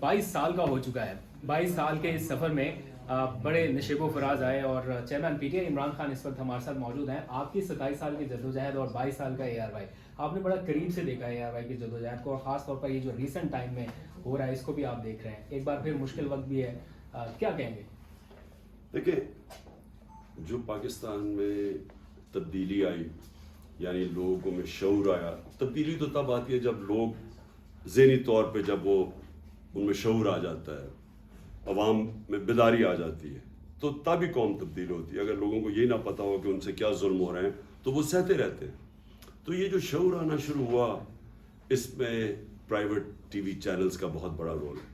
22 سال کا ہو چکا ہے. 22 سال کے اس سفر میں بڑے نشیب و فراز آئے اور chairman P T I Imran Khan اس وقت ہمارے ساتھ موجود ہیں. آپ کی 27 سال کی جدوجہد اور 22 سال کا اے آر وائی, آپ نے بڑا قریب سے دیکھا ہے اے آر وائی کی جدوجہد کو, اور خاص طور پر یہ جو ریسنٹ ٹائم میں ہو رہا ہے اس کو بھی آپ دیکھ رہے ہیں. ایک بار پھر مشکل وقت بھی ہے, کیا کہیں گے؟ دیکھیں, جو پاکستان میں تبدیلی آئی, یعنی لوگوں میں شعور آیا. تبدیلی تو تب آتی ہے جب لوگ ذہنی طور پہ, جب وہ ان میں شعور آ جاتا ہے, عوام میں بیداری آ جاتی ہے, تو تب ہی قوم تبدیل ہوتی ہے. اگر لوگوں کو یہ نہ پتہ ہو کہ ان سے کیا ظلم ہو رہے ہیں تو وہ سہتے رہتے ہیں. تو یہ جو شعور آنا شروع ہوا, اس میں پرائیویٹ ٹی وی چینلز کا بہت بڑا رول ہے.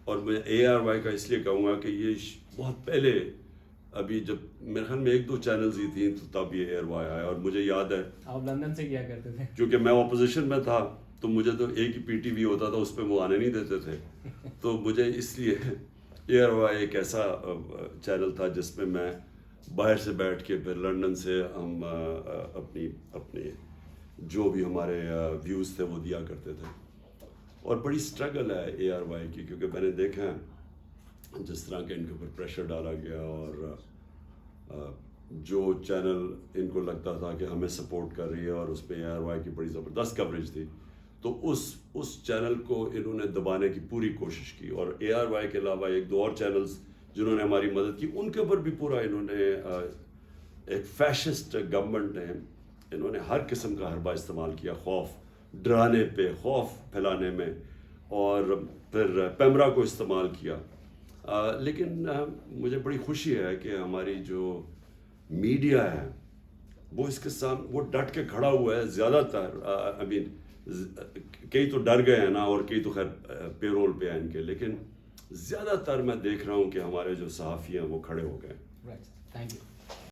اور میں اے آر وائی کا اس لیے کہوں گا کہ یہ بہت پہلے, ابھی جب میرے خیال میں 1-2 چینلز ہی تھیں تو تب یہ اے آر وائی آیا. اور مجھے یاد ہے آپ لندن سے کیا کرتے تھے, کیونکہ میں اپوزیشن میں تھا تو مجھے تو ایک ہی پی ٹی وی ہوتا تھا, اس پہ وہ آنے نہیں دیتے تھے. تو مجھے اس لیے اے آر وائی ایک ایسا چینل تھا جس میں میں باہر سے بیٹھ کے, پھر لندن سے ہم اپنی جو بھی ہمارے ویوز تھے وہ دیا کرتے تھے. اور بڑی سٹرگل ہے اے آر وائی کی, کیونکہ میں نے دیکھا ہے جس طرح کے ان کے اوپر پریشر ڈالا گیا, اور جو چینل ان کو لگتا تھا کہ ہمیں سپورٹ کر رہی ہے اور اس پہ اے آر وائی کی بڑی زبردست کوریج تھی, تو اس چینل کو انہوں نے دبانے کی پوری کوشش کی. اور اے آر وائی کے علاوہ 1-2 اور چینلز جنہوں نے ہماری مدد کی, ان کے اوپر بھی پورا انہوں نے, ایک فیشسٹ گورنمنٹ نے, انہوں نے ہر قسم کا حربہ استعمال کیا, خوف ڈرانے پہ, خوف پھیلانے میں, اور پھر پیمرا کو استعمال کیا. لیکن مجھے بڑی خوشی ہے کہ ہماری جو میڈیا ہے وہ اس کے سامنے وہ ڈٹ کے کھڑا ہوا ہے. زیادہ تر کئی تو ڈر گئے ہیں نا, اور کئی تو خیر پے رول پہ ہیں ان کے, لیکن زیادہ تر میں دیکھ رہا ہوں کہ ہمارے جو صحافی ہیں وہ کھڑے ہو گئے. Thank you.